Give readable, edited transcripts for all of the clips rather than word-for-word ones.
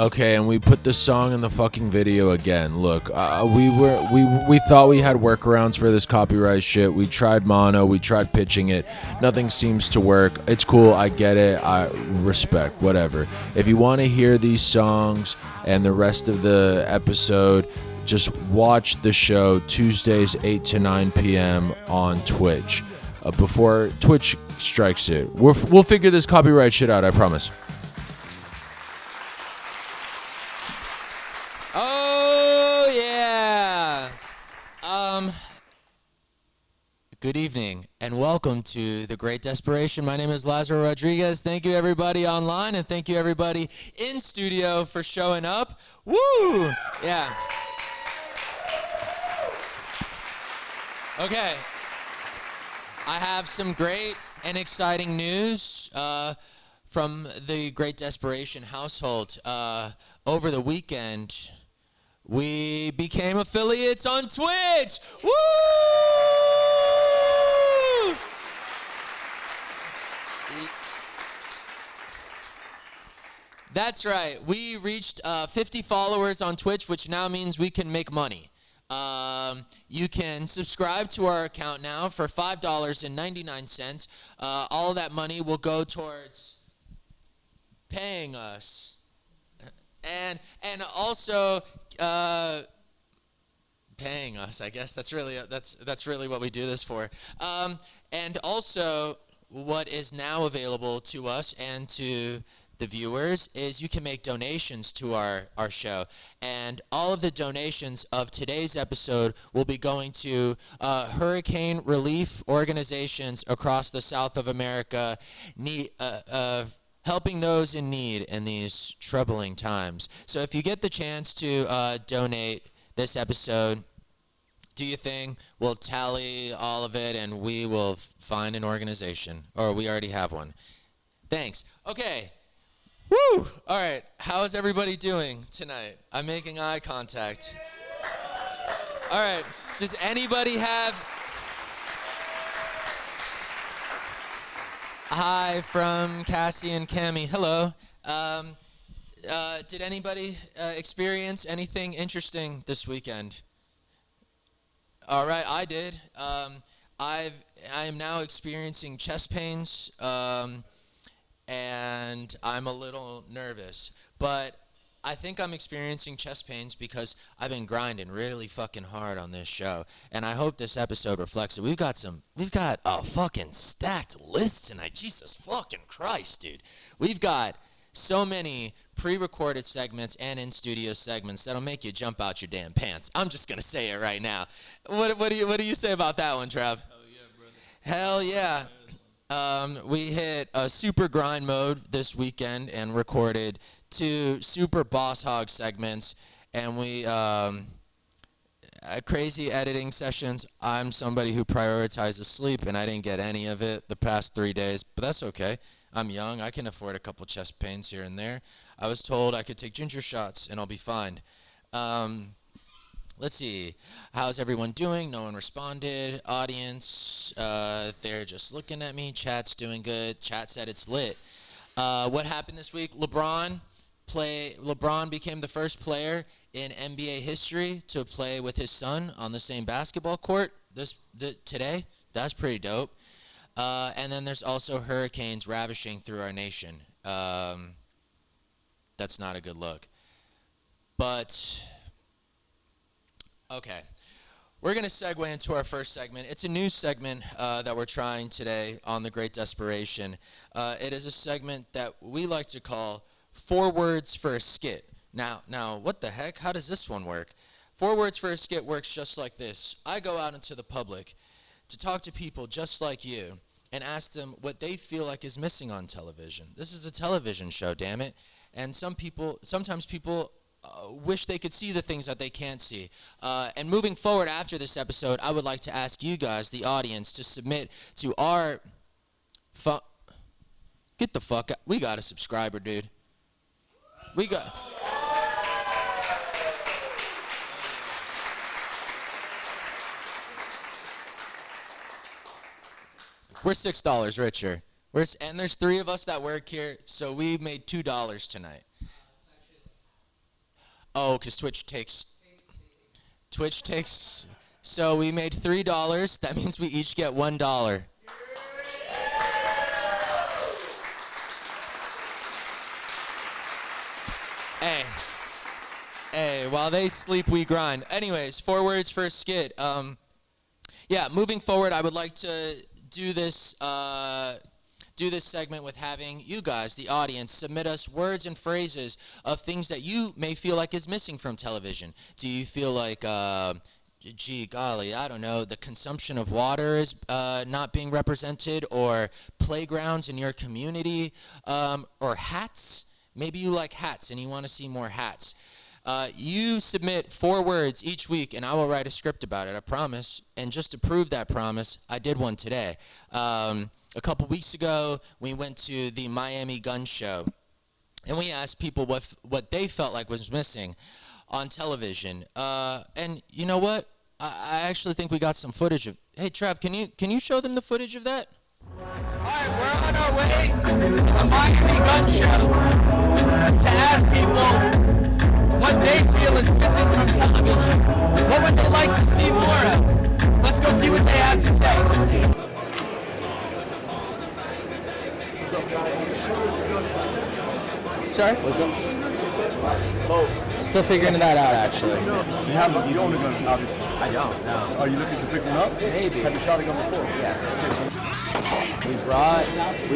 Okay, and we put the song in the fucking video again. Look, we thought we had workarounds for this copyright shit. We tried mono, we tried pitching it. Nothing seems to work. It's cool, I get it. I respect, whatever. If you want to hear these songs and the rest of the episode, just watch the show Tuesdays 8 to 9 p.m. on Twitch. Before Twitch strikes it. We'll figure this copyright shit out, I promise. Oh, yeah. Good evening, and welcome to The Great Desperation. My name is Lazaro Rodriguez. Thank you, everybody online, and thank you, everybody in studio for showing up. Woo! Yeah. Okay. I have some great and exciting news from the Great Desperation household. Over the weekend, we became affiliates on Twitch. Woo! That's right. We reached 50 followers on Twitch, which now means we can make money. You can subscribe to our account now for $5.99. All of that money will go towards paying us, and also paying us. I guess that's really what we do this for. And also, what is now available to us and to the viewers is you can make donations to our show, and all of the donations of today's episode will be going to hurricane relief organizations across the South of America, helping those in need in these troubling times. So if you get the chance to donate this episode, do your thing. We'll tally all of it, and we will find an organization, or we already have one. Thanks. Okay. Woo! All right, how is everybody doing tonight? I'm making eye contact. All right, does anybody have... Hi from Cassie and Cami, hello. Did anybody experience anything interesting this weekend? All right, I did. I am now experiencing chest pains, and I'm a little nervous, but I think I'm experiencing chest pains because I've been grinding really fucking hard on this show, and I hope this episode reflects it. We've got a fucking stacked list tonight. Jesus fucking Christ, dude. We've got so many pre-recorded segments and in-studio segments that'll make you jump out your damn pants. I'm just gonna say it right now. What do you say about that one, Trav? Hell yeah, brother. Hell yeah. We hit a super grind mode this weekend and recorded 2 super boss hog segments, and we crazy editing sessions. I'm somebody who prioritizes sleep, and I didn't get any of it the past 3 days, but that's okay. I'm young. I can afford a couple chest pains here and there. I was told I could take ginger shots and I'll be fine. Let's see. How's everyone doing? No one responded. Audience, they're just looking at me. Chat's doing good. Chat said it's lit. What happened this week? LeBron became the first player in NBA history to play with his son on the same basketball court today. That's pretty dope. And then there's also hurricanes ravishing through our nation. That's not a good look. But... okay, we're going to segue into our first segment. It's a new segment that we're trying today on The Great Desperation. It is a segment that we like to call 4 Words for a Skit. Now, what the heck? How does this one work? 4 Words for a Skit works just like this. I go out into the public to talk to people just like you and ask them what they feel like is missing on television. This is a television show, damn it. And sometimes people wish they could see the things that they can't see. And moving forward after this episode, I would like to ask you guys, the audience, to submit to our... Get the fuck out. We got a subscriber, dude. We got... We're $6 richer. And there's 3 of us that work here, so we made $2 tonight. Oh, because Twitch takes. So we made $3. That means we each get $1. Hey, while they sleep, we grind. Anyways, 4 words for a skit. Yeah, moving forward, I would like to do this segment with having you guys, the audience, submit us words and phrases of things that you may feel like is missing from television. Do you feel like, gee golly, I don't know, the consumption of water is not being represented, or playgrounds in your community, or hats? Maybe you like hats and you want to see more hats. You submit 4 words each week, and I will write a script about it, I promise. And just to prove that promise, I did one today. A couple weeks ago, we went to the Miami Gun Show, and we asked people what they felt like was missing on television. And you know what? I actually think we got some footage of. Hey, Trev, can you show them the footage of that? All right, we're on our way to the Miami Gun Show to ask people what they feel is missing from television. What would they like to see more of? Let's go see what they have to say. Sorry? What's up? Oh, still figuring that out, actually. You own a gun, obviously. I don't, no. Are you looking to pick one up? Maybe. Have you shot a gun before? Yes. We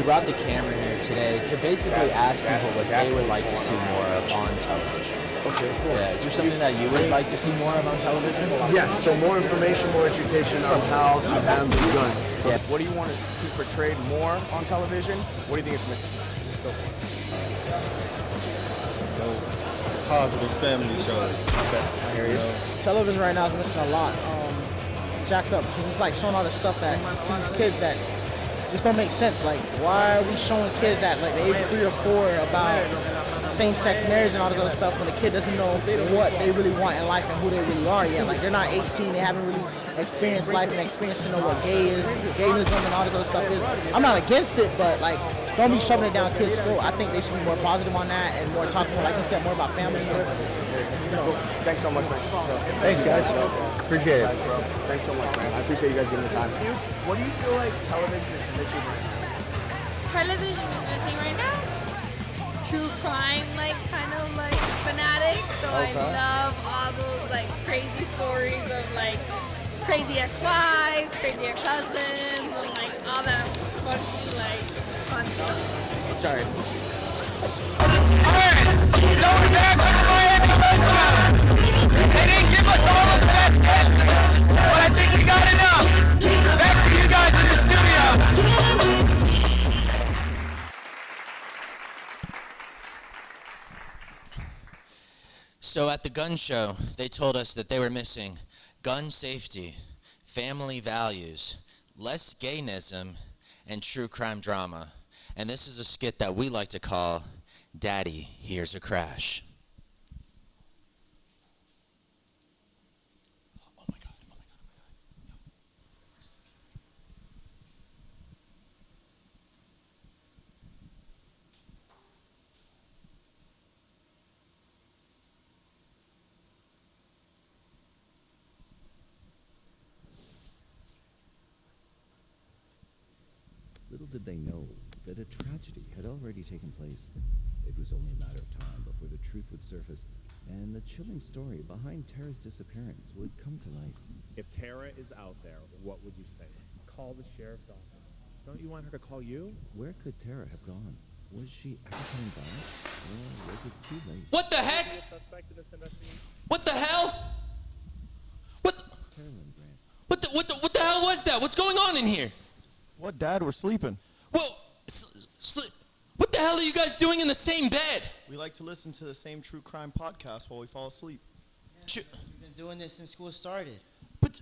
brought the camera here today to basically ask people what they would like to see more of on television. Okay, cool. Yeah, is there something that you would like to see more of on television? Yes, so more information, more education on how to handle guns. Yeah. What do you want to see portrayed more on television? What do you think is missing? Positive family show. I hear you. Television right now is missing a lot. It's jacked up because it's like showing all the stuff that to these kids that just don't make sense. Like, why are we showing kids at like the age of 3 or 4 about same-sex marriage and all this other stuff when the kid doesn't know what they really want in life and who they really are yet? Like, they're not 18, they haven't really experienced life and experienced to know what gay is, gayism and all this other stuff is. I'm not against it, but like, don't be shoving it down kids' throat. I think they should be more positive on that and more talking, like you said, more about family. Thanks so much, man. Thanks, guys. Appreciate it. Thanks so much, man. I appreciate you guys giving the time. What do you feel like television is missing right now? Television is missing right now. True crime, like kind of like fanatic. So I love all those like crazy stories of like crazy ex-wives, crazy ex-husbands, and like all that funky like fun stuff. Sorry. Alright, so we're back on the Miami Gun Show. They didn't give us all of the best hits, but I think we got enough. Back to you guys in the studio. So at the gun show, they told us that they were missing gun safety, family values, less gayism, and true crime drama. And this is a skit that we like to call Daddy, Here's a Crash. Oh my God. Little did they know that a tragedy had already taken place. It was only a matter of time before the truth would surface, and the chilling story behind Tara's disappearance would come to light. If Tara is out there, what would you say? Call the sheriff's office. Don't you want her to call you? Where could Tara have gone? Was she ever coming back, or was it too late? What the heck? What the hell? Carolyn Grant. What the hell was that? What's going on in here? What, Dad? We're sleeping. Whoa, what the hell are you guys doing in the same bed? We like to listen to the same true crime podcast while we fall asleep. We've been doing this since school started. But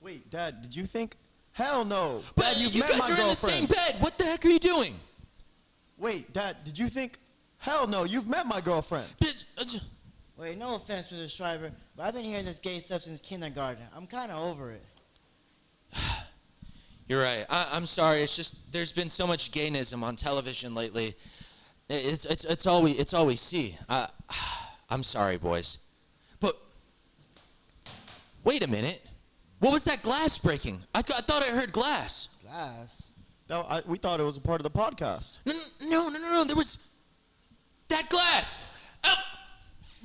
wait, Dad, did you think? Hell no. But Dad, you guys are in the same bed. What the heck are you doing? Wait, Dad, did you think? Hell no, you've met my girlfriend. Wait, no offense, Mr. Schreiber, but I've been hearing this gay stuff since kindergarten. I'm kind of over it. You're right. I'm sorry. It's just there's been so much gayism on television lately. It's all we see. I'm sorry, boys. But wait a minute. What was that glass breaking? I thought I heard glass. Glass? No, we thought it was a part of the podcast. No. There was that glass.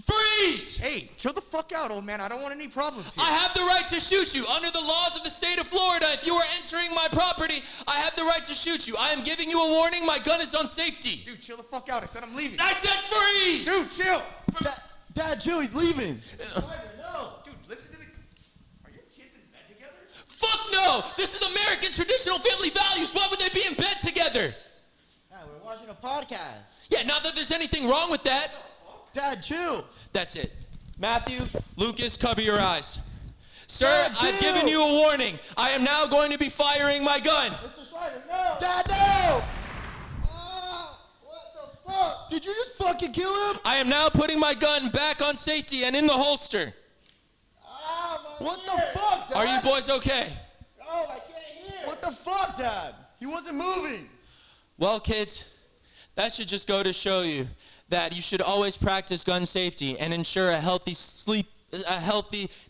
Freeze! Hey, chill the fuck out, old man. I don't want any problems here. I have the right to shoot you. Under the laws of the state of Florida, if you are entering my property, I have the right to shoot you. I am giving you a warning. My gun is on safety. Dude, chill the fuck out. I said I'm leaving. I said freeze! Dude, chill. Dad, chill. He's leaving. No. Dude, listen to the... Are your kids in bed together? Fuck no! This is American traditional family values. Why would they be in bed together? We're watching a podcast. Yeah, not that there's anything wrong with that. Dad, chill. That's it. Matthew, Lucas, cover your eyes. Sir, Dad, I've chill. given you a warning. I am now going to be firing my gun. Mr. Schreiber, no! Dad, no! What the fuck? Did you just fucking kill him? I am now putting my gun back on safety and in the holster. What the fuck, Dad? Are you boys okay? No, I can't hear. What the fuck, Dad? He wasn't moving. Well, kids, that should just go to show you that you should always practice gun safety and ensure a healthy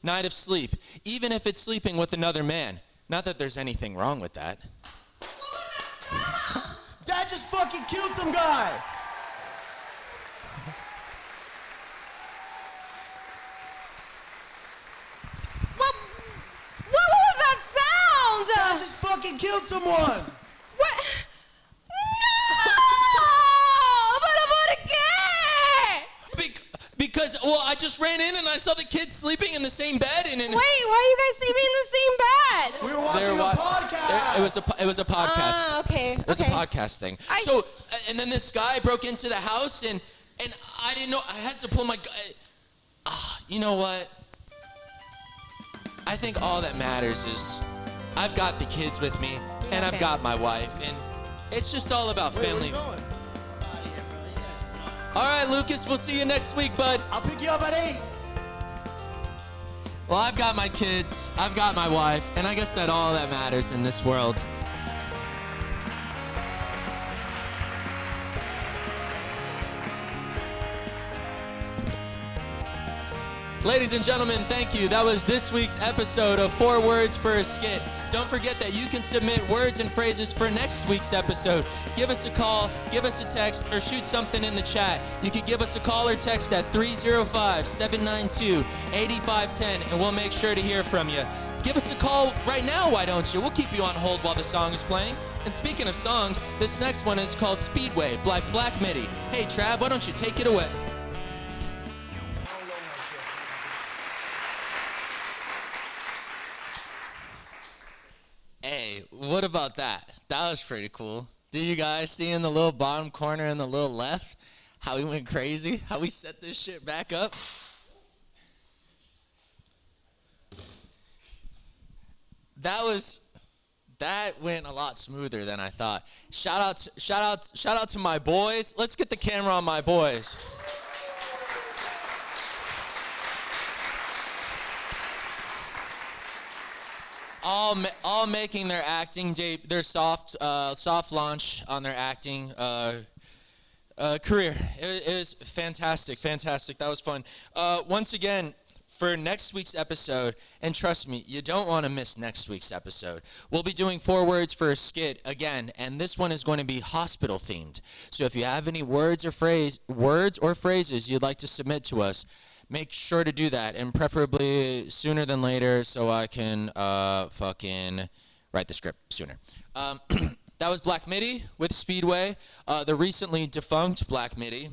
night of sleep, even if it's sleeping with another man. Not that there's anything wrong with that. Dad just fucking killed some guy. What was that sound? Dad just fucking killed someone. What? Because, well, I just ran in and I saw the kids sleeping in the same bed. And Wait, why are you guys sleeping in the same bed? We were watching a podcast. It was a podcast. Okay. It was a podcast thing. So, and then this guy broke into the house and I didn't know, I had to pull my gun. You know what? I think all that matters is I've got the kids with me and I've got my wife and it's just all about family. All right, Lucas, we'll see you next week, bud. I'll pick you up at 8. Well, I've got my kids, I've got my wife, and I guess that all that matters in this world. Ladies and gentlemen, thank you. That was this week's episode of 4 Words for a Skit. Don't forget that you can submit words and phrases for next week's episode. Give us a call, give us a text, or shoot something in the chat. You can give us a call or text at 305-792-8510, and we'll make sure to hear from you. Give us a call right now, why don't you? We'll keep you on hold while the song is playing. And speaking of songs, this next one is called Speedway by Black Midi. Hey, Trav, why don't you take it away? Hey, what about that? That was pretty cool. Did you guys see in the little bottom corner in the little left how we went crazy? How we set this shit back up? That went a lot smoother than I thought. Shout out to my boys. Let's get the camera on my boys. All making their acting their soft launch on their acting career. It was fantastic. That was fun. Once again, for next week's episode, and trust me, you don't want to miss next week's episode. We'll be doing 4 Words for a Skit again, and this one is going to be hospital themed. So if you have any words or phrases you'd like to submit to us, make sure to do that, and preferably sooner than later so I can fucking write the script sooner. That was Black Midi with Speedway, the recently defunct Black Midi.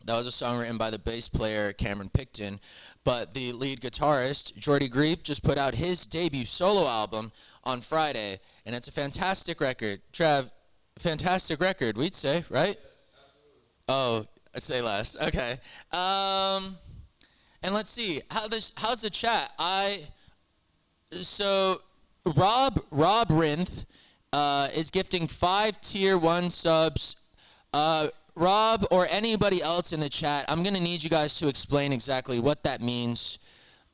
That was a song written by the bass player Cameron Picton, but the lead guitarist Jordy Greep just put out his debut solo album on Friday, and it's a fantastic record. Trav, fantastic record, we'd say, right? Oh, I say less. Okay. And let's see, how's the chat? So Rob Rinth is gifting 5 tier 1 subs. Rob or anybody else in the chat, I'm gonna need you guys to explain exactly what that means.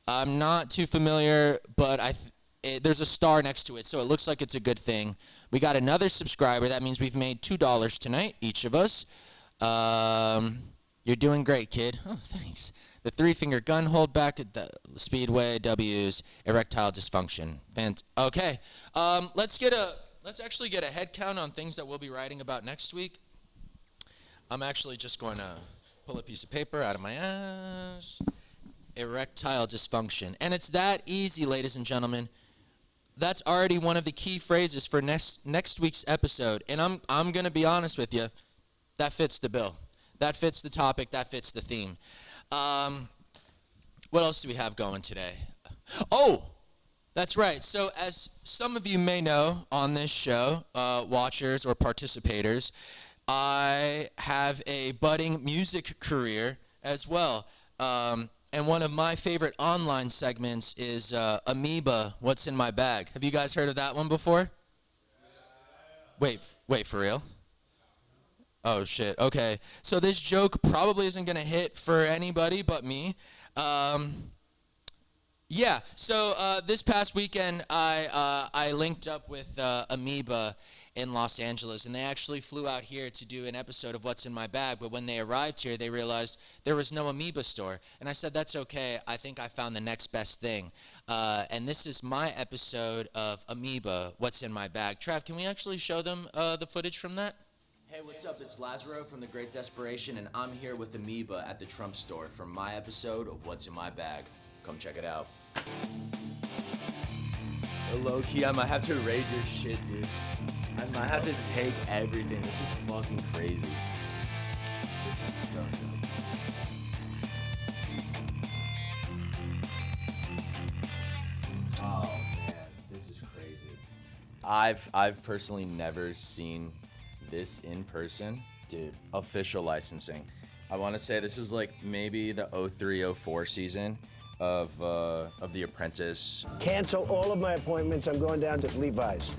I'm not too familiar, but there's a star next to it, so it looks like it's a good thing. We got another subscriber. That means we've made $2 tonight, each of us. You're doing great, kid. Oh, thanks. The 3-finger gun hold back at the Speedway, W's, erectile dysfunction. Okay. Let's actually get a head count on things that we'll be writing about next week. I'm actually just going to pull a piece of paper out of my ass. Erectile dysfunction. And it's that easy, ladies and gentlemen. That's already one of the key phrases for next week's episode. And I'm going to be honest with you. That fits the bill. That fits the topic. That fits the theme. What else do we have going today? Oh, that's right. So as some of you may know on this show, watchers or participators, I have a budding music career as well. And one of my favorite online segments is Amoeba, What's in My Bag. Have you guys heard of that one before? Wait, for real? Oh, shit. Okay. So this joke probably isn't going to hit for anybody but me. Yeah. So this past weekend, I linked up with Amoeba in Los Angeles, and they actually flew out here to do an episode of What's in My Bag. But when they arrived here, they realized there was no Amoeba store. And I said, that's okay. I think I found the next best thing. And this is my episode of Amoeba, What's in My Bag. Trav, can we actually show them the footage from that? Hey, what's up? It's Lazaro from The Great Desperation, and I'm here with Amoeba at the Trump store for my episode of What's in My Bag. Come check it out. Low-key, I might have to raid your shit, dude. I might have to take everything. This is fucking crazy. This is so good. Oh, man. This is crazy. I've personally never seen this in person. Dude, official licensing. I want to say this is like maybe the 03-04 season of The Apprentice. Cancel all of my appointments. I'm going down to Levi's.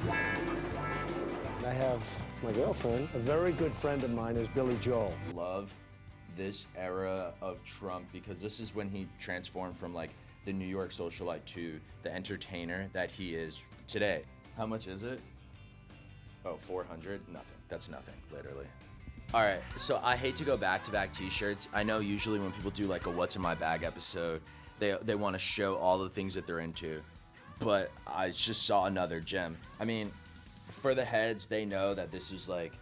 I have my girlfriend. A very good friend of mine is Billy Joel. Love this era of Trump because this is when he transformed from like the New York socialite to the entertainer that he is today. How much is it? Oh, 400? Nothing. That's nothing, literally. All right, so I hate to go back-to-back t-shirts. I know usually when people do like a What's in My Bag episode, they want to show all the things that they're into, but I just saw another gem. I mean, for the heads, they know that this is like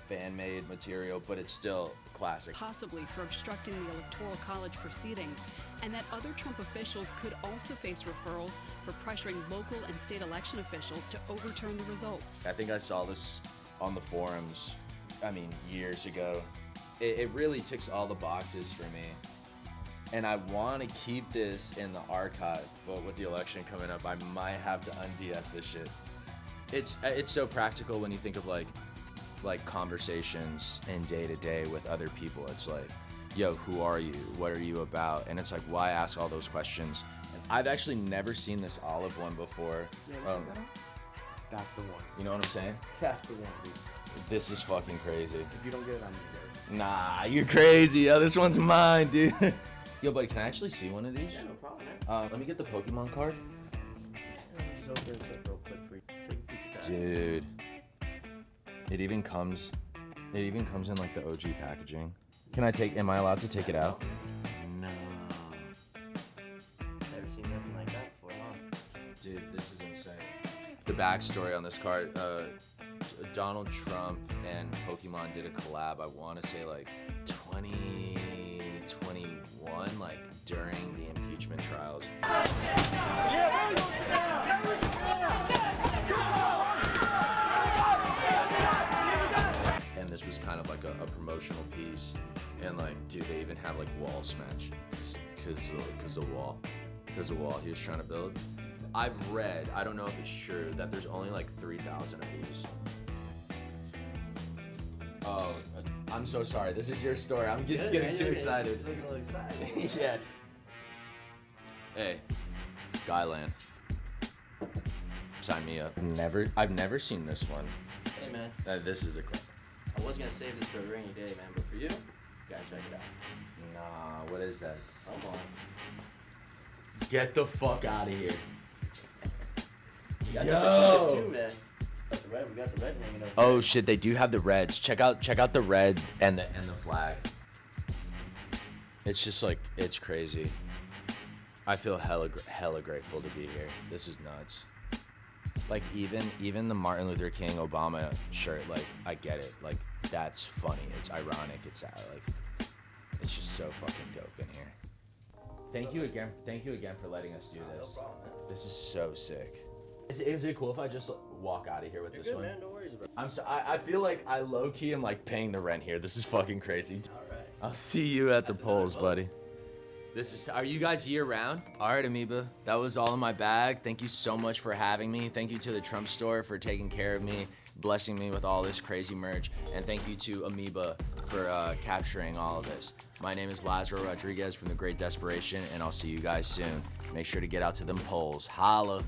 fan-made material, but it's still classic. Possibly for obstructing the Electoral College proceedings, and that other Trump officials could also face referrals for pressuring local and state election officials to overturn the results. I think I saw this on the forums, years ago. It really ticks all the boxes for me. And I want to keep this in the archive, but with the election coming up, I might have to un-DS this shit. It's so practical when you think of like conversations in day to day with other people. It's like, yo, who are you? What are you about? And it's like, why ask all those questions? And I've actually never seen this olive one before. That's the one. You know what I'm saying? That's the one, dude. This is fucking crazy. If you don't get it, I'm gonna get it. Nah, you're crazy. Yo, this one's mine, dude. Yo, buddy, can I actually see one of these? Yeah, no problem, man. Let me get the Pokemon card. Just open this up real quick for you. Take a peek at that. Dude. It even comes in like the OG packaging. Am I allowed to take it out? No. Never seen nothing like that before, huh? Dude, this is insane. The backstory on this card, Donald Trump and Pokemon did a collab, I want to say like 2021, like during the impeachment trials. And this was kind of like a promotional piece. And like, dude, they even have like wall smash because the wall he was trying to build. I've read, I don't know if it's true, that there's only like 3,000 of these. Oh, I'm so sorry. This is your story. I'm just getting too excited. You're looking a little excited. Yeah. Hey, Guyland. Sign me up. I've never seen this one. Hey, man. This is a clip. I was gonna save this for a rainy day, man, but for you, you gotta check it out. Nah, what is that? Come on. Get the fuck out of here. You got Yo! the colors too, man. We got the red hanging up. Oh shit, they do have the reds. Check out the red and the flag. It's just like, it's crazy. I feel hella grateful to be here. This is nuts. Like, even the Martin Luther King Obama shirt, like, I get it. Like, that's funny. It's ironic. It's just so fucking dope in here. Thank you again for letting us do this. No problem, man. This is so sick. Is it cool if I just walk out of here with this one? Man, no worries, bro. I feel like I low-key am like paying the rent here. This is fucking crazy. All right. I'll see you at the polls, buddy. Are you guys year round? All right, Amoeba, that was all in my bag. Thank you so much for having me. Thank you to the Trump store for taking care of me, blessing me with all this crazy merch. And thank you to Amoeba for capturing all of this. My name is Lazaro Rodriguez from the Great Desperation, and I'll see you guys soon. Make sure to get out to them polls. Holla.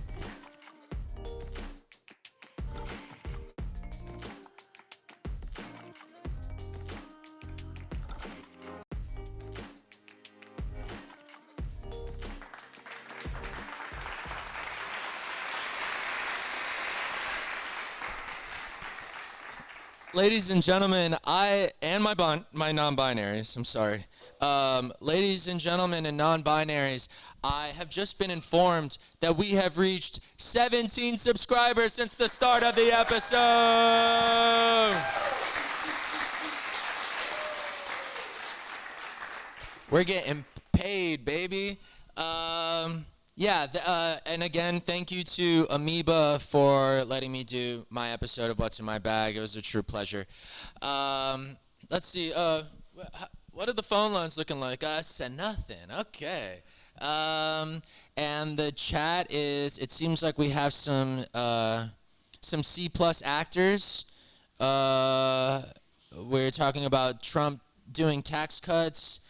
Ladies and gentlemen, I and my non-binaries, I'm sorry. Ladies and gentlemen and non-binaries, I have just been informed that we have reached 17 subscribers since the start of the episode. We're getting paid, baby. And again, thank you to Amoeba for letting me do my episode of What's in My Bag. It was a true pleasure. Let's see. What are the phone lines looking like? I said nothing. Okay. And the chat is. It seems like we have some C+ actors. We're talking about Trump doing tax cuts.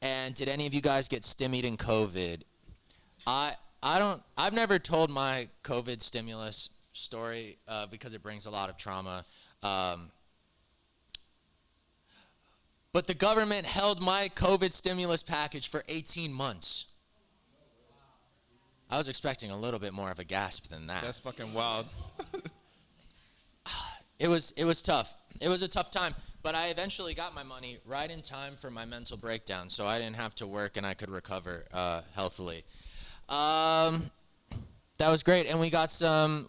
And did any of you guys get stimmied in COVID? I've never told my COVID stimulus story because it brings a lot of trauma. But the government held my COVID stimulus package for 18 months. I was expecting a little bit more of a gasp than that. That's fucking wild. It was tough. It was a tough time, but I eventually got my money right in time for my mental breakdown, so I didn't have to work and I could recover healthily. That was great, and we got some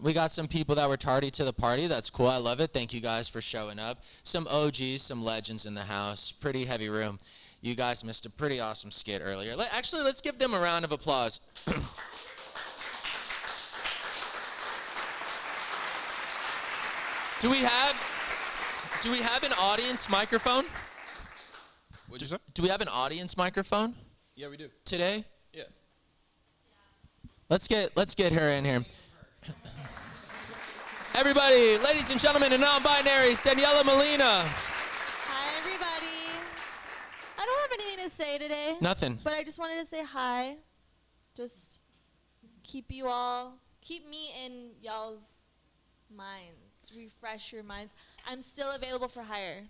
people that were tardy to the party. That's cool. I love it. Thank you guys for showing up. Some OGs, some legends in the house. Pretty heavy room. You guys missed a pretty awesome skit earlier. Actually, let's give them a round of applause. Do we have an audience microphone? What'd you say? Do we have an audience microphone? Yeah, we do. Today? Yeah. Let's get her in here. Everybody, ladies and gentlemen and non-binaries, Daniela Molina. Hi, everybody. I don't have anything to say today. Nothing. But I just wanted to say hi. Just keep me in y'all's minds. Refresh your minds. I'm still available for hire.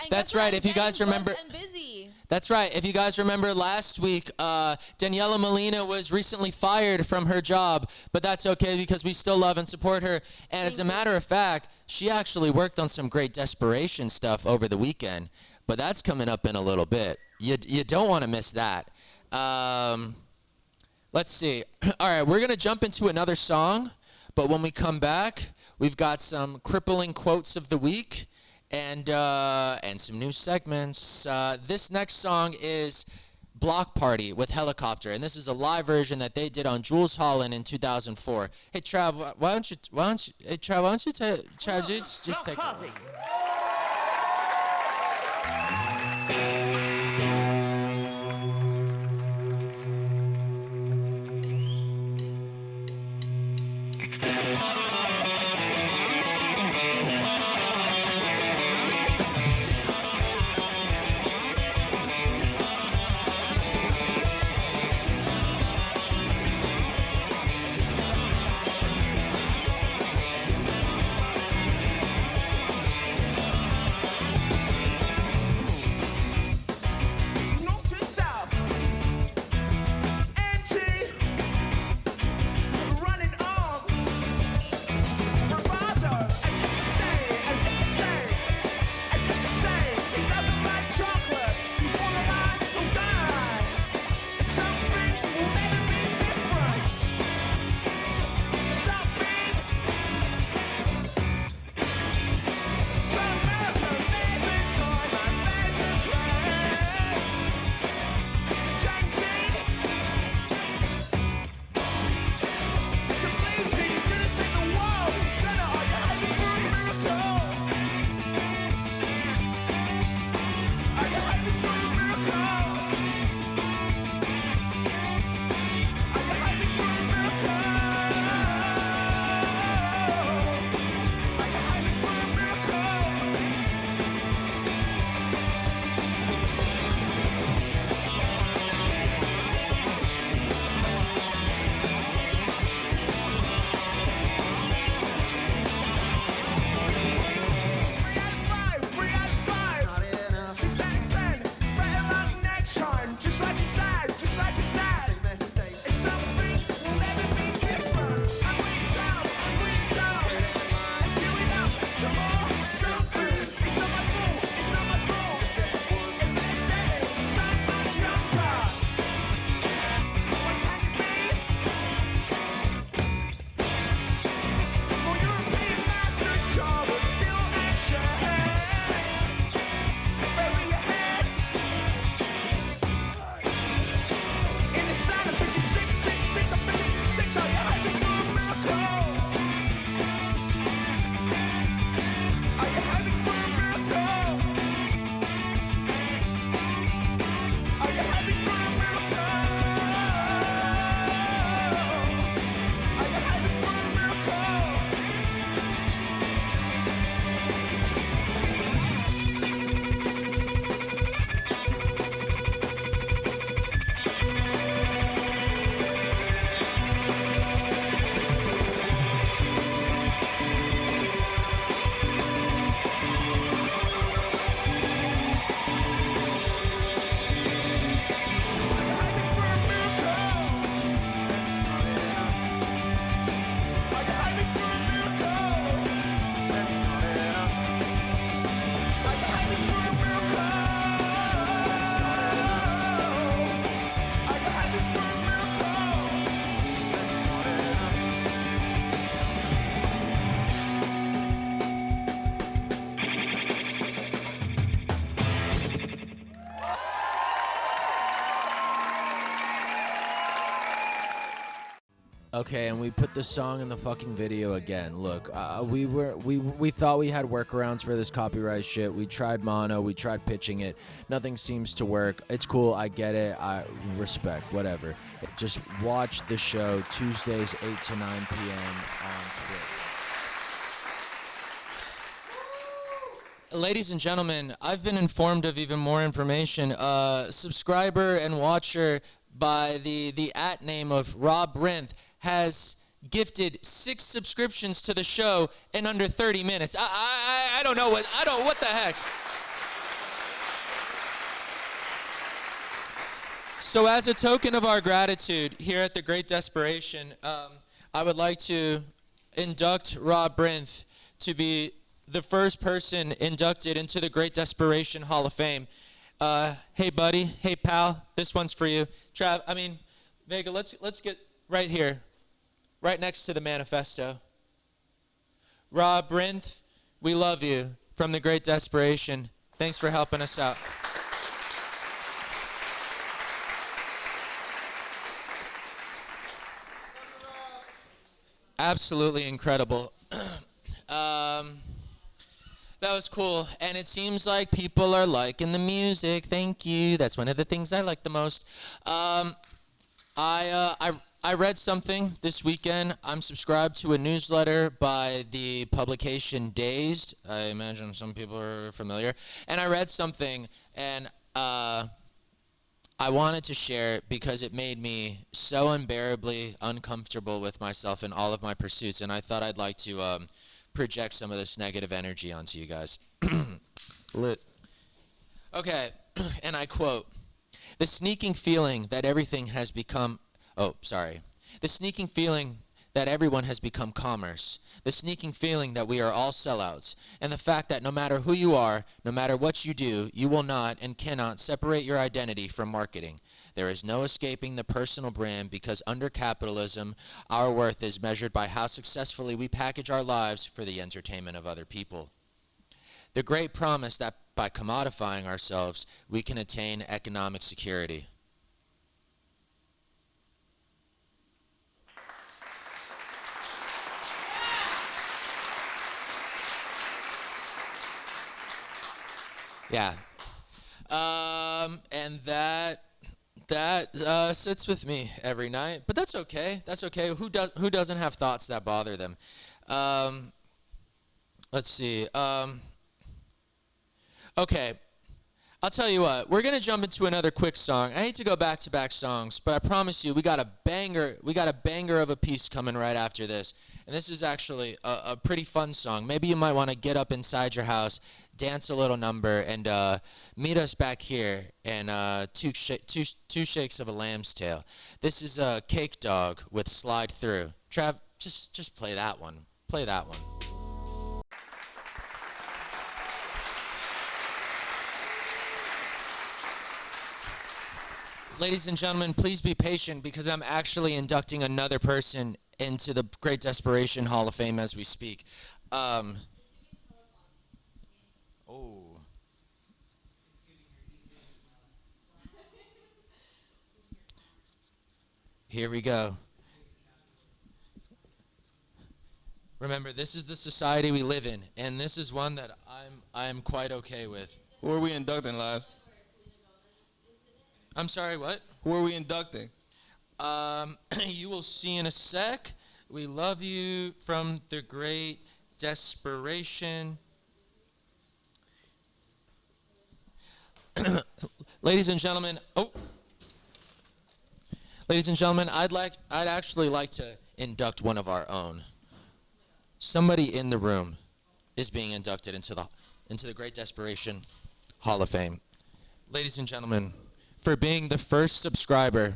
And That's right. If you guys remember, I'm busy. That's right. If you guys remember last week, Daniela Molina was recently fired from her job, but that's okay because we still love and support her. And as a matter of fact, she actually worked on some great Desperation stuff over the weekend, but that's coming up in a little bit. You don't want to miss that. Let's see. All right, we're gonna jump into another song, but when we come back, we've got some crippling quotes of the week. And some new segments. This next song is Bloc Party with Helicopter, and this is a live version that they did on Jules Holland in 2004. Hey Trav, why don't you just take it. Okay, and we put the song in the fucking video again. Look, we thought we had workarounds for this copyright shit. We tried mono, we tried pitching it. Nothing seems to work. It's cool, I get it. I respect, whatever. Just watch the show Tuesdays 8 to 9 p.m. on Twitch. Ladies and gentlemen, I've been informed of even more information. Subscriber and watcher by the @ name of Rob Rinth has gifted 6 subscriptions to the show in under 30 minutes. I don't know what the heck. So as a token of our gratitude here at the Great Desperation, I would like to induct Rob Rinth to be the first person inducted into the Great Desperation Hall of Fame. Hey buddy, hey pal, this one's for you. Vega, let's get right here, right next to the manifesto. Rob Rinth, we love you from the Great Desperation. Thanks for helping us out. Absolutely incredible. That was cool, and it seems like people are liking the music. Thank you. That's one of the things I like the most. I read something this weekend. I'm subscribed to a newsletter by the publication Dazed. I imagine some people are familiar. And I read something, and I wanted to share it because it made me so unbearably uncomfortable with myself in all of my pursuits, and I thought I'd like to project some of this negative energy onto you guys. Lit. Okay, and I quote, the sneaking feeling that everything has become, the sneaking feeling that everyone has become commerce, the sneaking feeling that we are all sellouts, and the fact that no matter who you are, no matter what you do, you will not and cannot separate your identity from marketing. There is no escaping the personal brand because under capitalism, our worth is measured by how successfully we package our lives for the entertainment of other people. The great promise that by commodifying ourselves, we can attain economic security. Yeah. And that sits with me every night, but that's okay. That's okay. Who doesn't have thoughts that bother them? Let's see. Okay. I'll tell you what. We're gonna jump into another quick song. I hate to go back-to-back songs, but I promise you, we got a banger. We got a banger of a piece coming right after this, and this is actually a pretty fun song. Maybe you might want to get up inside your house, dance a little number, and meet us back here and two shakes of a lamb's tail. This is Cakedog with Slide Through. Trav, just play that one. Play that one. Ladies and gentlemen, please be patient because I'm actually inducting another person into the Great Desperation Hall of Fame as we speak. Here we go. Remember, this is the society we live in, and this is one that I'm quite okay with. Who are we inducting, Laz? I'm sorry, what? Who are we inducting? You will see in a sec. We love you from the Great Desperation. Ladies and gentlemen, I'd actually like to induct one of our own. Somebody in the room is being inducted into the Great Desperation Hall of Fame. Ladies and gentlemen, for being the first subscriber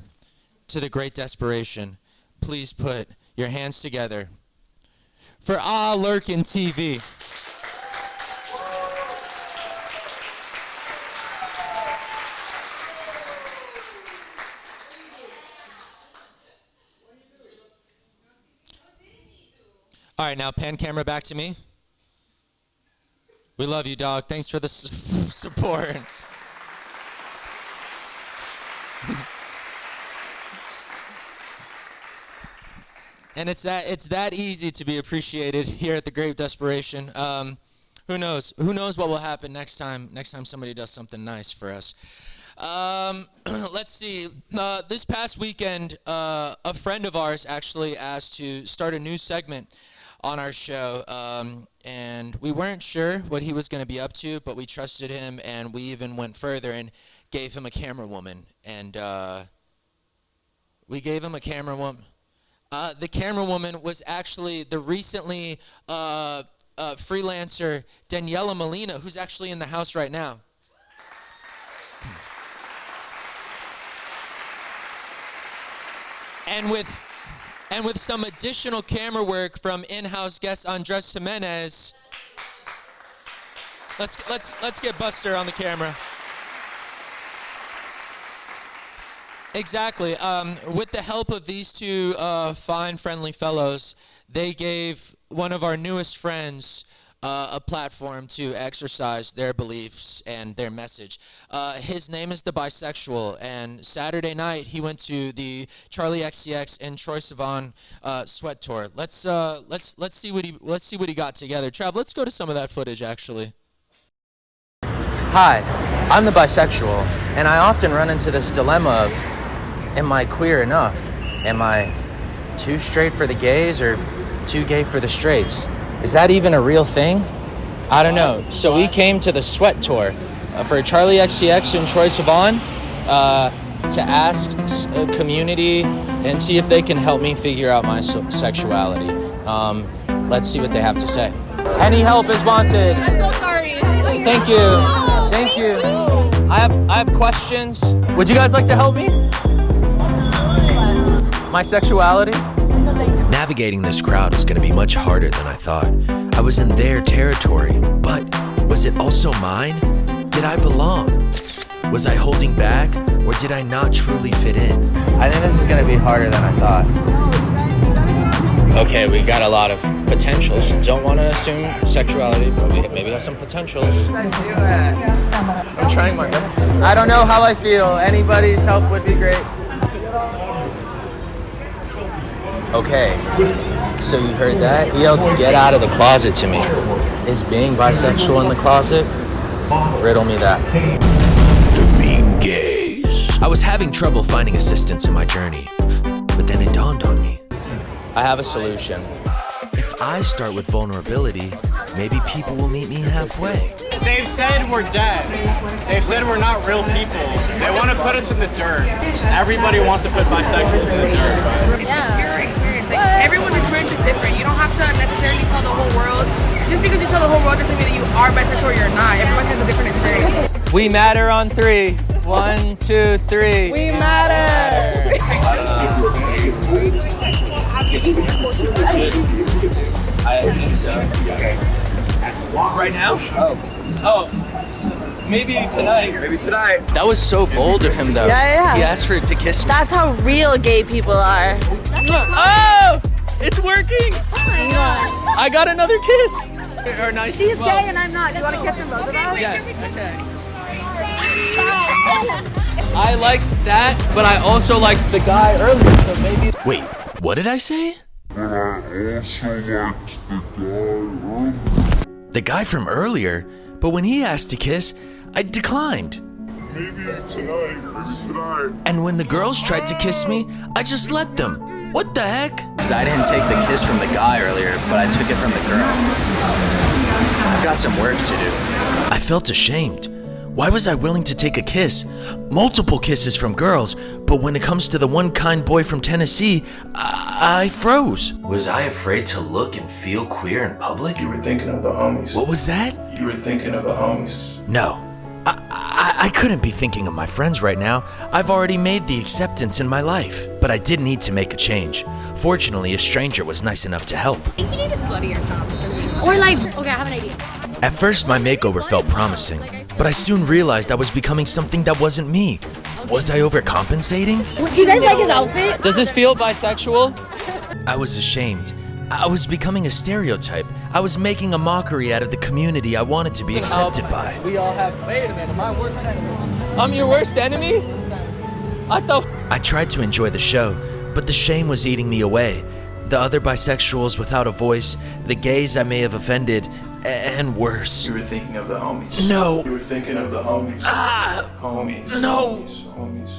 to the Great Desperation, please put your hands together for Lurkin TV. All right, now pan camera back to me. We love you, dog. Thanks for the support. And it's that easy to be appreciated here at the Great Desperation. Who knows? Who knows what will happen next time somebody does something nice for us. Let's see. This past weekend, a friend of ours actually asked to start a new segment on our show, and we weren't sure what he was going to be up to, but we trusted him, and we even went further and gave him a camera woman. And we gave him a camera woman. The camera woman was actually the recently freelancer Daniela Molina, who's actually in the house right now. And with some additional camera work from in-house guest Andres Jimenez, let's get Buster on the camera. Exactly. With the help of these two fine, friendly fellows, they gave one of our newest friends a platform to exercise their beliefs and their message. His name is The Bisexual, and Saturday night he went to the Charlie XCX and Troye Sivan sweat tour. Let's see what he got together. Trav, let's go to some of that footage actually. Hi, I'm the bisexual, and I often run into this dilemma of, am I queer enough? Am I too straight for the gays or too gay for the straights? Is that even a real thing? I don't know. So we came to the sweat tour for Charlie XCX and Troye Sivan to ask a community and see if they can help me figure out my sexuality. Let's see what they have to say. Any help is wanted. I'm so sorry. Thank you. Thank you. I have questions. Would you guys like to help me? My sexuality? Navigating this crowd was going to be much harder than I thought. I was in their territory, but was it also mine? Did I belong? Was I holding back, or did I not truly fit in? I think this is going to be harder than I thought. Okay, we got a lot of potentials. Don't want to assume sexuality, but we maybe have some potentials. I'm trying my best. I don't know how I feel. Anybody's help would be great. Okay, so you heard that? He yelled to get out of the closet to me. Is being bisexual in the closet? Riddle me that. The mean gays. I was having trouble finding assistance in my journey, but then it dawned on me. I have a solution. If I start with vulnerability, maybe people will meet me halfway. They've said we're dead. They've said we're not real people. They want to put us in the dirt. Everybody wants to put bisexuals in the dirt. It's your experience. Like, everyone's experience is different. You don't have to necessarily tell the whole world. Just because you tell the whole world doesn't mean that you are bisexual or you're not. Everyone has a different experience. We matter on 3. 1, 2, 3. We matter. I think so. Right now? Oh, maybe tonight. Maybe tonight. That was so bold of him, though. Yeah. He asked for it to kiss me. That's how real gay people are. Oh! It's working! Oh my god. I got another kiss! Or nice She's as well. gay and I'm not. Do you want to kiss from both of us? Yes, okay. I liked that, but I also liked the guy earlier, so maybe... Wait, what did I say? The guy from earlier, but when he asked to kiss, I declined. Maybe tonight. And when the girls tried to kiss me, I just let them. What the heck? Because I didn't take the kiss from the guy earlier, but I took it from the girl. I've got some work to do. I felt ashamed. Why was I willing to take a kiss? Multiple kisses from girls, but when it comes to the one kind boy from Tennessee, I froze. Was I afraid to look and feel queer in public? You were thinking of the homies. What was that? You were thinking of the homies. No. I couldn't be thinking of my friends right now. I've already made the acceptance in my life. But I did need to make a change. Fortunately, a stranger was nice enough to help. I think you need to slutty your top. Or like, okay, I have an idea. At first, my makeover felt promising, but I soon realized I was becoming something that wasn't me. Was I overcompensating? Do you guys like his outfit? Does this feel bisexual? I was ashamed. I was becoming a stereotype. I was making a mockery out of the community I wanted to be accepted by. We all have... Wait a minute, my worst enemy. I'm your worst enemy? I thought... I tried to enjoy the show, but the shame was eating me away. the other bisexuals without a voice, the gays I may have offended, and worse. You were thinking of the homies. No. You were thinking of the homies. Homies. No. Homies. Homies.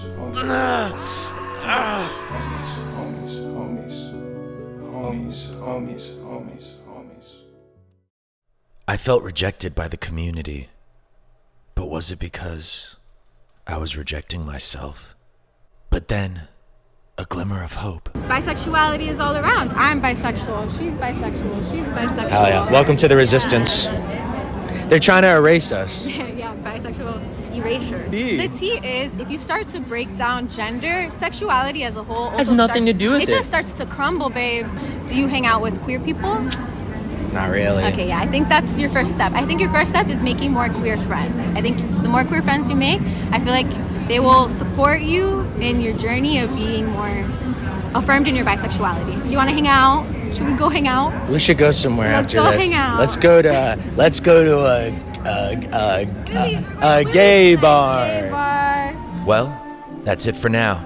Homies. I felt rejected by the community. But was it because I was rejecting myself? But then, a glimmer of hope. Bisexuality is all around. I'm bisexual. She's bisexual. She's bisexual. Hell yeah. Welcome to the resistance. They're trying to erase us. Yeah, bisexual erasure. The T is, if you start to break down gender, sexuality as a whole Has nothing to do with it. It just starts to crumble, babe. Do you hang out with queer people? Not really. Okay, yeah, I think that's your first step. I think your first step is making more queer friends. I think the more queer friends you make, I feel like they will support you in your journey of being more affirmed in your bisexuality. Do you want to hang out? Should we go hang out? We should go somewhere Let's after go this. hang out. Let's go to a gay bar. Gay bar. Well, that's it for now.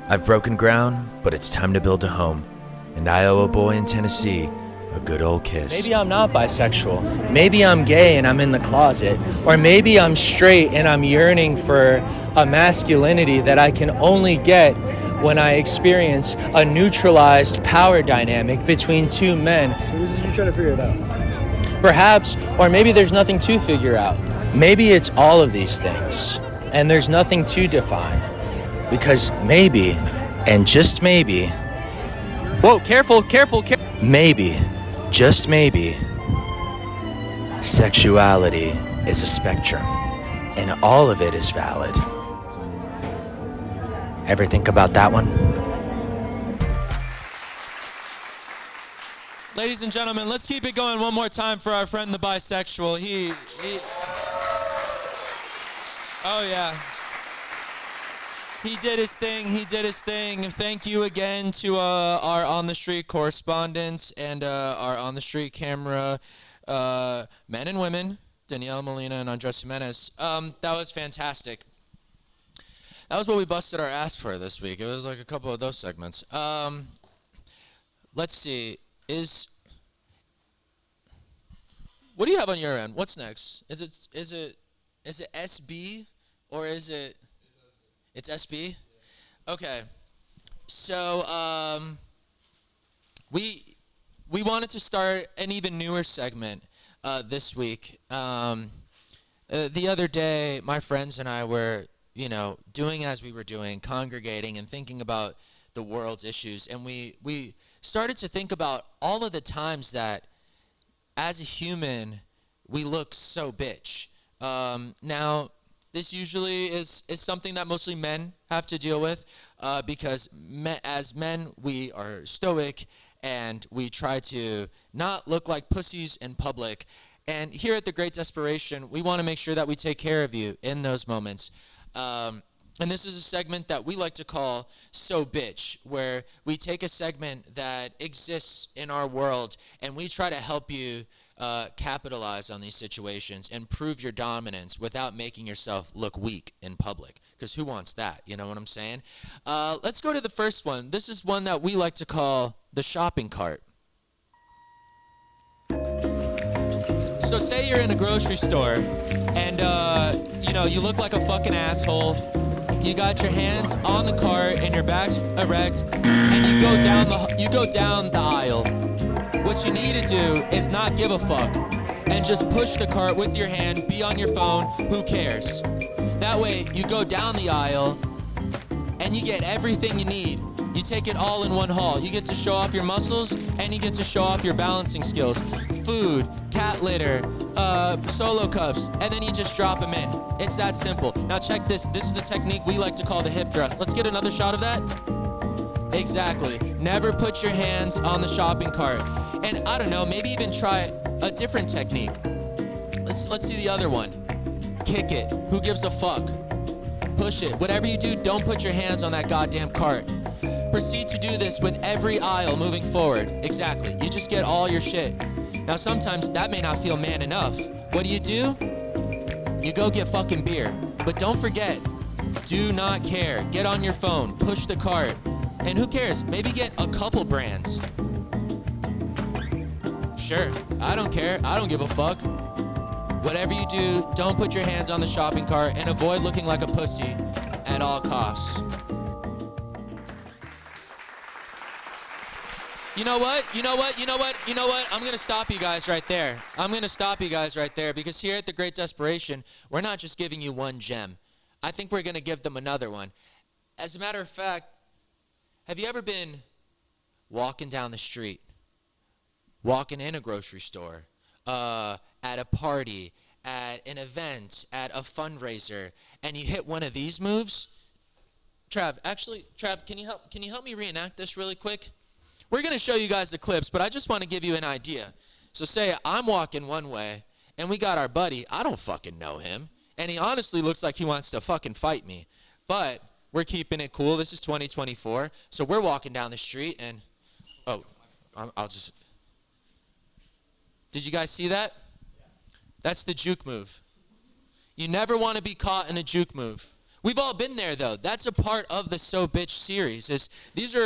I've broken ground, but it's time to build a home. And I owe a boy in Tennessee a good old kiss. Maybe I'm not bisexual. Maybe I'm gay and I'm in the closet. Or maybe I'm straight and I'm yearning for a masculinity that I can only get when I experience a neutralized power dynamic between two men. So this is you trying to figure it out. Perhaps, or maybe there's nothing to figure out. Maybe it's all of these things, and there's nothing to define. Because maybe, and just maybe, whoa, careful. Maybe, just maybe, sexuality is a spectrum, and all of it is valid. Ever think about that one? Ladies and gentlemen, let's keep it going one more time for our friend the bisexual. He oh yeah. He did his thing. Thank you again to our On the Street correspondents and our On the Street camera men and women, Danielle Molina and Andres Jimenez. That was fantastic. That was what we busted our ass for this week. It was like a couple of those segments. Let's see. What do you have on your end? What's next? Is it SB or is it? It's SB? Okay. So we wanted to start an even newer segment this week. The other day, my friends and I were, doing as we were doing, congregating and thinking about the world's issues, and we started to think about all of the times that, as a human, we look so bitch. Now, this usually is something that mostly men have to deal with because as men, we are stoic and we try to not look like pussies in public. And here at The Great Desperation, we want to make sure that we take care of you in those moments. And this is a segment that we like to call So Bitch, where we take a segment that exists in our world and we try to help you capitalize on these situations and prove your dominance without making yourself look weak in public. Because who wants that? You know what I'm saying? Let's go to the first one. This is one that we like to call the shopping cart. So say you're in a grocery store and you look like a fucking asshole. You got your hands on the cart and your back's erect, and you go down the aisle. What you need to do is not give a fuck and just push the cart with your hand, be on your phone, who cares? That way you go down the aisle and you get everything you need. You take it all in one haul. You get to show off your muscles and you get to show off your balancing skills. Food, cat litter, solo cuffs, and then you just drop them in. It's that simple. Now check this. This is a technique we like to call the hip thrust. Let's get another shot of that. Exactly. Never put your hands on the shopping cart. And I don't know, maybe even try a different technique. Let's see the other one. Kick it. Who gives a fuck? Push it. Whatever you do, don't put your hands on that goddamn cart. Proceed to do this with every aisle moving forward. Exactly. You just get all your shit. Now sometimes that may not feel man enough. What do? You go get fucking beer. But don't forget, do not care. Get on your phone. Push the cart. And who cares? Maybe get a couple brands. Sure, I don't care. I don't give a fuck. Whatever you do, don't put your hands on the shopping cart and avoid looking like a pussy at all costs. You know what? I'm going to stop you guys right there. Because here at The Great Desperation, we're not just giving you one gem. I think we're going to give them another one. As a matter of fact, have you ever been walking down the street, walking in a grocery store, at a party, at an event, at a fundraiser, and you hit one of these moves? Trav, can you help me reenact this really quick? We're going to show you guys the clips, but I just want to give you an idea. So say I'm walking one way, and we got our buddy. I don't fucking know him, and he honestly looks like he wants to fucking fight me. But we're keeping it cool. This is 2024, so we're walking down the street, and Did you guys see that? That's the juke move. You never want to be caught in a juke move. We've all been there, though. That's a part of the So Bitch series. These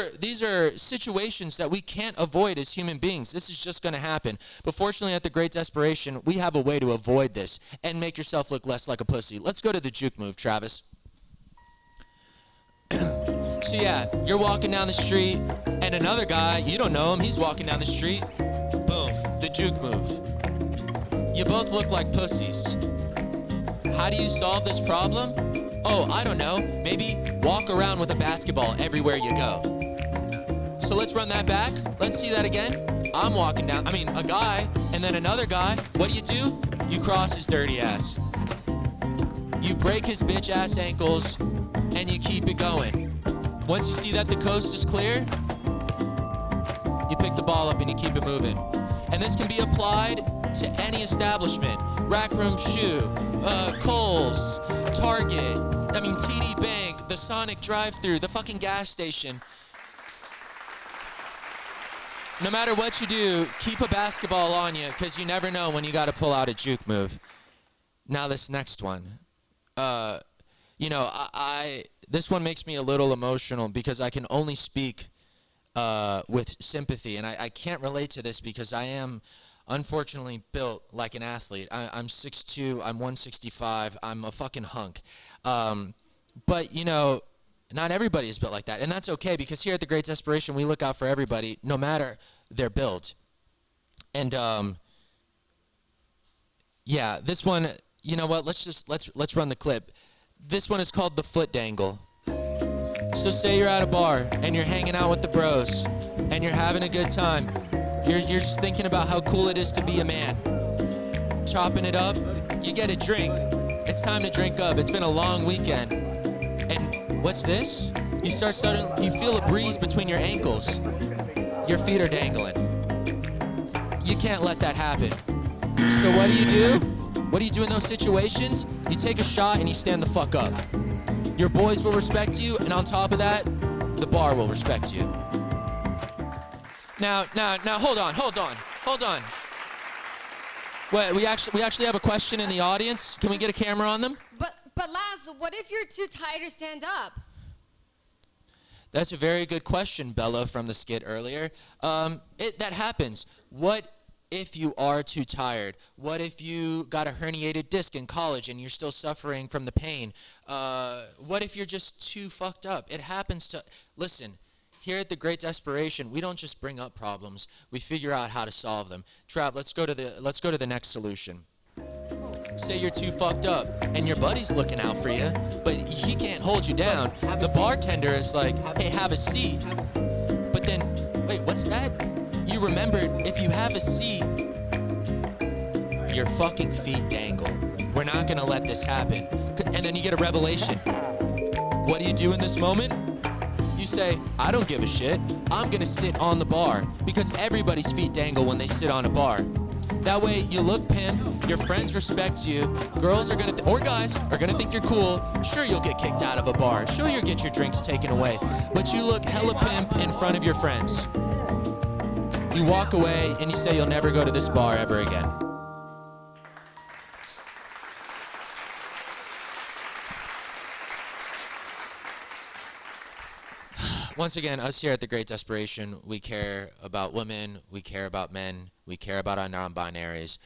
are situations that we can't avoid as human beings. This is just going to happen. But fortunately, at The Great Desperation, we have a way to avoid this and make yourself look less like a pussy. Let's go to the juke move, Travis. So yeah, you're walking down the street, and another guy, you don't know him, he's walking down the street. Boom, the juke move. You both look like pussies. How do you solve this problem? Oh, I don't know. Maybe walk around with a basketball everywhere you go. So let's run that back. Let's see that again. I'm walking down, a guy, and then another guy. What do? You cross his dirty ass. You break his bitch ass ankles, and you keep it going. Once you see that the coast is clear, you pick the ball up and you keep it moving. And this can be applied to any establishment. Rack Room Shoe, Kohl's, Target, TD Bank, the Sonic drive-thru, the fucking gas station. No matter what you do, keep a basketball on you, because you never know when you got to pull out a juke move. Now this next one. This one makes me a little emotional because I can only speak with sympathy, and I can't relate to this because I am unfortunately built like an athlete. I'm 6'2", I'm 165, I'm a fucking hunk. But not everybody is built like that, and that's okay because here at The Great Desperation, we look out for everybody, no matter their build. And yeah, this one, you know what? Let's run the clip. This one is called the foot dangle. So say you're at a bar and you're hanging out with the bros and you're having a good time. You're just thinking about how cool it is to be a man. Chopping it up, you get a drink. It's time to drink up. It's been a long weekend. And what's this? You feel a breeze between your ankles. Your feet are dangling. You can't let that happen. So what do? What do you do in those situations? You take a shot and you stand the fuck up. Your boys will respect you, and on top of that, the bar will respect you. Now, hold on. What, we actually have a question in the audience. Can we get a camera on them? But Laz, what if you're too tired to stand up? That's a very good question, Bella from the skit earlier. That happens. What if you are too tired? What if you got a herniated disc in college and you're still suffering from the pain? What if you're just too fucked up? It happens to... Listen, here at The Great Desperation, we don't just bring up problems. We figure out how to solve them. Trav, let's go to the next solution. Say you're too fucked up and your buddy's looking out for you, but he can't hold you down. The bartender is like, hey, have a seat. But then, wait, what's that? You remembered, if you have a seat, your fucking feet dangle. We're not gonna let this happen. And then you get a revelation. What do you do in this moment? You say, I don't give a shit. I'm gonna sit on the bar, because everybody's feet dangle when they sit on a bar. That way you look pimp, your friends respect you, girls are gonna, or guys are gonna think you're cool. Sure, you'll get kicked out of a bar. Sure, you'll get your drinks taken away. But you look hella pimp in front of your friends. You walk away and you say you'll never go to this bar ever again. once again, us here at The Great Desperation, we care about women, we care about men, we care about our non-binaries,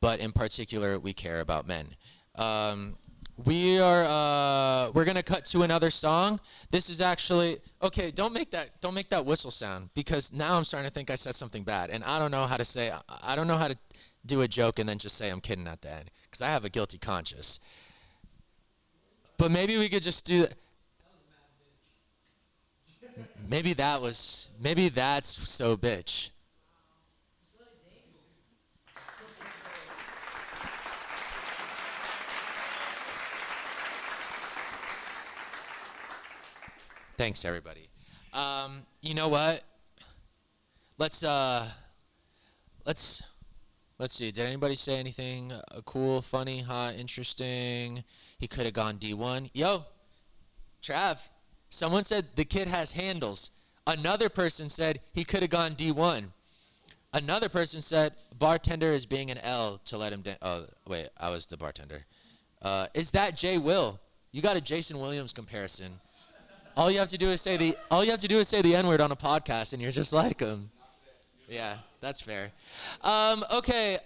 but in particular, we care about men. We're gonna cut to another song. This is actually, okay, don't make that whistle sound, because now I'm starting to think I said something bad, and I don't know how to do a joke and then just say I'm kidding at the end, because I have a guilty conscience. But maybe we could just do that. Maybe that's so bitch. Thanks, everybody. You know what? Let's see. Did anybody say anything cool, funny, hot, interesting? He could have gone D1. Yo, Trav. Someone said the kid has handles. Another person said he could have gone D1. Another person said bartender is being an L to let him down. Oh, wait, I was the bartender. Is that Jay Will? You got a Jason Williams comparison. All you have to do is say the N-word on a podcast, and you're just like him. Yeah, that's fair. Okay,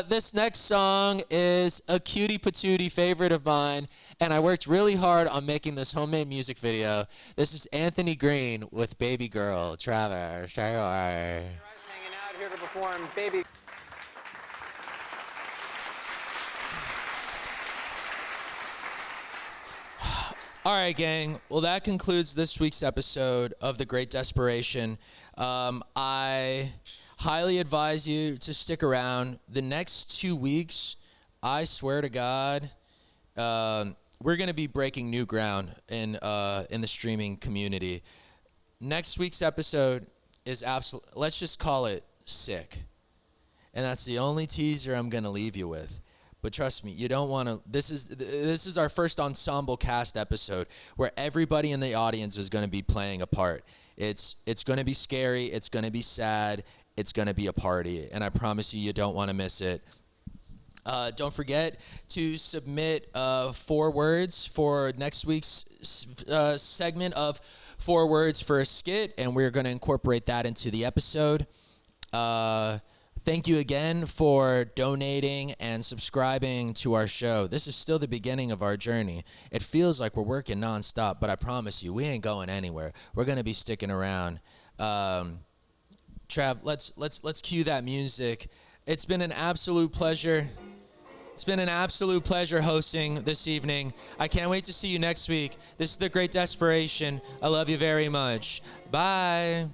this next song is a cutie patootie favorite of mine, and I worked really hard on making this homemade music video. This is Anthony Green with Babygirl. Travis, Hanging out here to perform Baby. All right, gang. Well, that concludes this week's episode of The Great Desperation. I highly advise you to stick around. The next 2 weeks, I swear to God, we're going to be breaking new ground in the streaming community. Next week's episode is let's just call it sick. And that's the only teaser I'm going to leave you with. But trust me, you don't want to. This is our first ensemble cast episode where everybody in the audience is going to be playing a part. It's going to be scary. It's going to be sad. It's going to be a party, and I promise you don't want to miss it. Don't forget to submit 4 words for next week's segment of 4 words for a skit, and we're going to incorporate that into the episode. Thank you again for donating and subscribing to our show. This is still the beginning of our journey. It feels like we're working nonstop, but I promise you, we ain't going anywhere. We're gonna be sticking around. Trav, let's cue that music. It's been an absolute pleasure. It's been an absolute pleasure hosting this evening. I can't wait to see you next week. This is The Great Desperation. I love you very much. Bye.